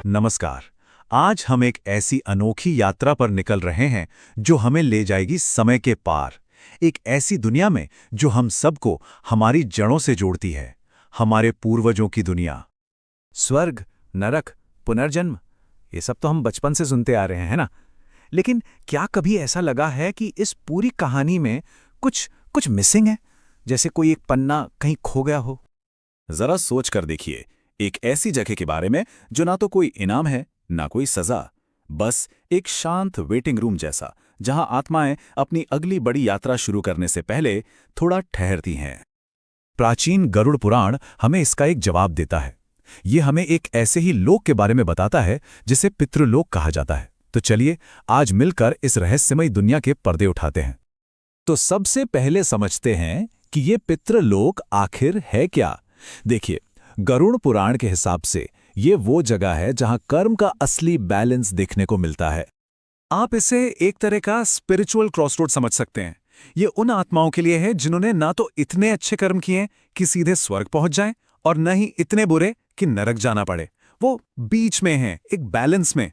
नमस्कार। आज हम एक ऐसी अनोखी यात्रा पर निकल रहे हैं जो हमें ले जाएगी समय के पार, एक ऐसी दुनिया में जो हम सबको हमारी जड़ों से जोड़ती है, हमारे पूर्वजों की दुनिया। स्वर्ग, नरक, पुनर्जन्म, ये सब तो हम बचपन से सुनते आ रहे हैं ना। लेकिन क्या कभी ऐसा लगा है कि इस पूरी कहानी में कुछ कुछ मिसिंग है, जैसे कोई एक पन्ना कहीं खो गया हो? जरा सोच कर देखिए, एक ऐसी जगह के बारे में जो ना तो कोई इनाम है ना कोई सजा, बस एक शांत वेटिंग रूम जैसा, जहां आत्माएं अपनी अगली बड़ी यात्रा शुरू करने से पहले थोड़ा ठहरती हैं। प्राचीन गरुड़ पुराण हमें इसका एक जवाब देता है। ये हमें एक ऐसे ही लोक के बारे में बताता है जिसे पितृलोक कहा जाता है। तो चलिए आज मिलकर इस रहस्यमयी दुनिया के पर्दे उठाते हैं। तो सबसे पहले समझते हैं कि ये पितृलोक आखिर है क्या। देखिए, गरुड़ पुराण के हिसाब से ये वो जगह है जहां कर्म का असली बैलेंस देखने को मिलता है। आप इसे एक तरह का स्पिरिचुअल क्रॉसरोड समझ सकते हैं। ये उन आत्माओं के लिए है जिन्होंने ना तो इतने अच्छे कर्म किए कि सीधे स्वर्ग पहुंच जाएं और न ही इतने बुरे कि नरक जाना पड़े। वो बीच में हैं, एक बैलेंस में।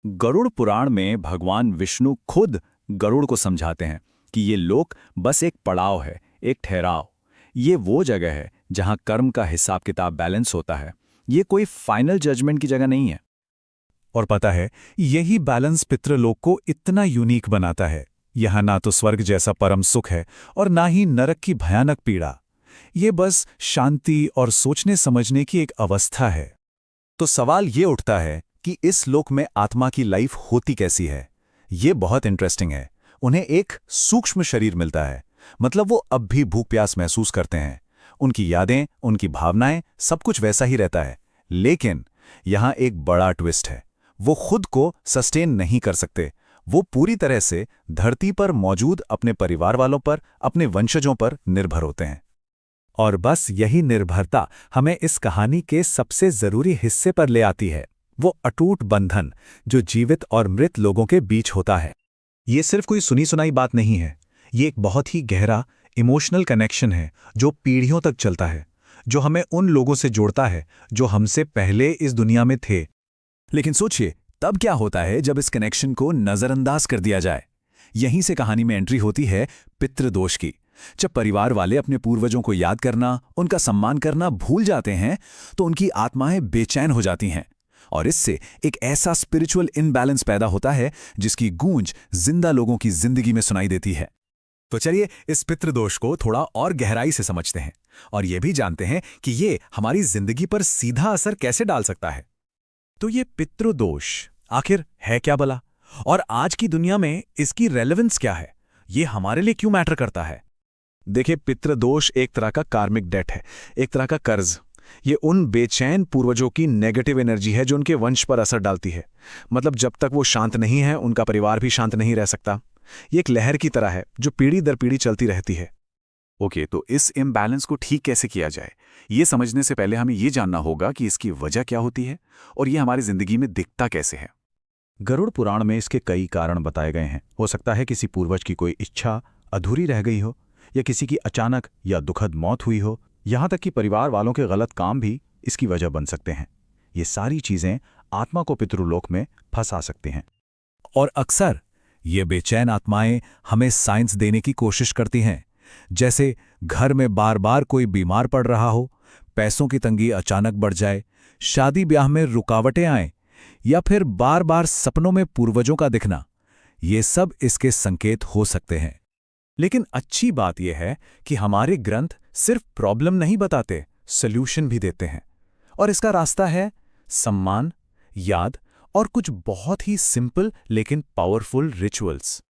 गरुड़ पुराण में भगवान विष्णु खुद गरुड़ को समझाते हैं कि ये लोक बस एक पड़ाव है, एक ठहराव। ये वो जगह है जहां कर्म का हिसाब किताब बैलेंस होता है। ये कोई फाइनल जजमेंट की जगह नहीं है। और पता है, यही बैलेंस पितृलोक को इतना यूनिक बनाता है। यहां ना तो स्वर्ग जैसा परम सुख है और ना ही नरक की भयानक पीड़ा। ये बस शांति और सोचने समझने की एक अवस्था है। तो सवाल ये उठता है कि इस लोक में आत्मा की लाइफ होती कैसी है। ये बहुत इंटरेस्टिंग है। उन्हें एक सूक्ष्म शरीर मिलता है, मतलब वो अब भी भूख प्यास महसूस करते हैं। उनकी यादें, उनकी भावनाएं, सब कुछ वैसा ही रहता है। लेकिन यहां एक बड़ा ट्विस्ट है। वो खुद को सस्टेन नहीं कर सकते। वो पूरी तरह से धरती पर मौजूद अपने परिवार वालों पर, अपने वंशजों पर निर्भर होते हैं। और बस यही निर्भरता हमें इस कहानी के सबसे जरूरी हिस्से पर ले आती है, वो अटूट बंधन जो जीवित और मृत लोगों के बीच होता है। ये सिर्फ कोई सुनी सुनाई बात नहीं है। ये एक बहुत ही गहरा इमोशनल कनेक्शन है जो पीढ़ियों तक चलता है, जो हमें उन लोगों से जोड़ता है जो हमसे पहले इस दुनिया में थे। लेकिन सोचिए, तब क्या होता है जब इस कनेक्शन को नजरअंदाज कर दिया जाए। यहीं से कहानी में एंट्री होती है पितृदोष की। जब परिवार वाले अपने पूर्वजों को याद करना, उनका सम्मान करना भूल जाते हैं, तो उनकी आत्माएं बेचैन हो जाती हैं। और इससे एक ऐसा स्पिरिचुअल इनबैलेंस पैदा होता है जिसकी गूंज जिंदा लोगों की जिंदगी में सुनाई देती है। तो चलिए इस पितृदोष को थोड़ा और गहराई से समझते हैं और ये भी जानते हैं कि ये हमारी जिंदगी पर सीधा असर कैसे डाल सकता है। तो ये पितृदोष आखिर है क्या भला, और आज की दुनिया में इसकी रेलेवेंस क्या है? ये हमारे लिए क्यों मैटर करता है? देखिए, पितृदोष एक तरह का कार्मिक डेट है, एक तरह का कर्ज। ये उन बेचैन पूर्वजों की नेगेटिव एनर्जी है जो उनके वंश पर असर डालती है। मतलब जब तक वो शांत नहीं है, उनका परिवार भी शांत नहीं रह सकता। ये एक लहर की तरह है जो पीढ़ी दर पीढ़ी चलती रहती है। ओके, तो इस इम्बैलेंस को ठीक कैसे किया जाए, ये समझने से पहले हमें ये जानना होगा कि इसकी वजह क्या होती है और ये हमारी जिंदगी में दिखता कैसे है। गरुड़ पुराण में इसके कई कारण बताए गए हैं। हो सकता है किसी पूर्वज की कोई इच्छा अधूरी रह गई हो, या किसी की अचानक या दुखद मौत हुई हो, यहां तक कि परिवार वालों के गलत काम भी इसकी वजह बन सकते हैं। ये सारी चीजें आत्मा को पितृलोक में फंसा सकती हैं। और अक्सर ये बेचैन आत्माएं हमें साइंस देने की कोशिश करती हैं, जैसे घर में बार बार कोई बीमार पड़ रहा हो, पैसों की तंगी अचानक बढ़ जाए, शादी ब्याह में रुकावटें आएं, या फिर बार बार सपनों में पूर्वजों का दिखना। ये सब इसके संकेत हो सकते हैं। लेकिन अच्छी बात यह है कि हमारे ग्रंथ सिर्फ प्रॉब्लम नहीं बताते, सॉल्यूशन भी देते हैं। और इसका रास्ता है सम्मान, याद और कुछ बहुत ही सिंपल लेकिन पावरफुल रिचुअल्स।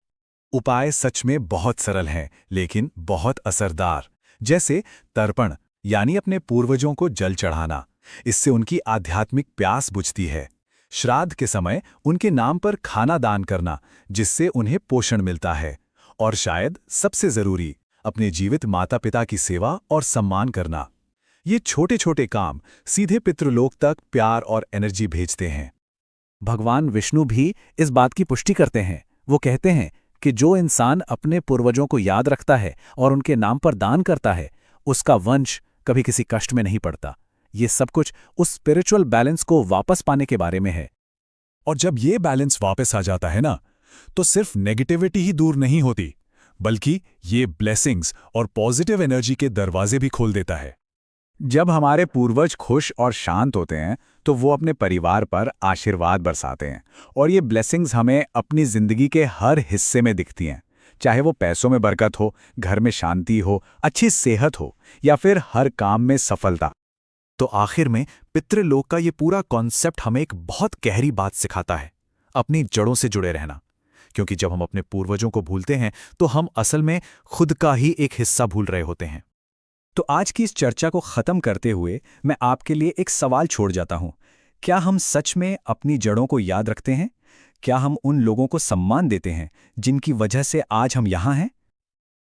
उपाय सच में बहुत सरल हैं, लेकिन बहुत असरदार। जैसे तर्पण, यानी अपने पूर्वजों को जल चढ़ाना। इससे उनकी आध्यात्मिक प्यास बुझती है। श्राद्ध के समय उनके नाम पर खाना दान करना, जिससे उन्हें पोषण मिलता है। और शायद सबसे जरूरी, अपने जीवित माता पिता की सेवा और सम्मान करना। ये छोटे छोटे काम सीधे पितृलोक तक प्यार और एनर्जी भेजते हैं। भगवान विष्णु भी इस बात की पुष्टि करते हैं। वो कहते हैं कि जो इंसान अपने पूर्वजों को याद रखता है और उनके नाम पर दान करता है, उसका वंश कभी किसी कष्ट में नहीं पड़ता। ये सब कुछ उस स्पिरिचुअल बैलेंस को वापस पाने के बारे में है। और जब ये बैलेंस वापस आ जाता है ना, तो सिर्फ नेगेटिविटी ही दूर नहीं होती, बल्कि ये ब्लेसिंग्स और पॉजिटिव एनर्जी के दरवाजे भी खोल देता है। जब हमारे पूर्वज खुश और शांत होते हैं तो वो अपने परिवार पर आशीर्वाद बरसाते हैं, और ये ब्लेसिंग्स हमें अपनी जिंदगी के हर हिस्से में दिखती हैं, चाहे वो पैसों में बरकत हो, घर में शांति हो, अच्छी सेहत हो, या फिर हर काम में सफलता। तो आखिर में पितृलोक का ये पूरा कॉन्सेप्ट हमें एक बहुत गहरी बात सिखाता है, अपनी जड़ों से जुड़े रहना। क्योंकि जब हम अपने पूर्वजों को भूलते हैं तो हम असल में खुद का ही एक हिस्सा भूल रहे होते हैं। तो आज की इस चर्चा को खत्म करते हुए मैं आपके लिए एक सवाल छोड़ जाता हूं। क्या हम सच में अपनी जड़ों को याद रखते हैं? क्या हम उन लोगों को सम्मान देते हैं जिनकी वजह से आज हम यहां हैं?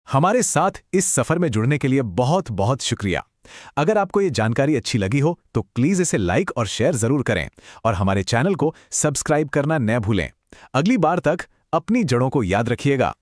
हमारे साथ इस सफर में जुड़ने के लिए बहुत बहुत शुक्रिया। अगर आपको ये जानकारी अच्छी लगी हो तो प्लीज इसे लाइक और शेयर जरूर करें, और हमारे चैनल को सब्सक्राइब करना न भूलें। अगली बार तक अपनी जड़ों को याद रखिएगा।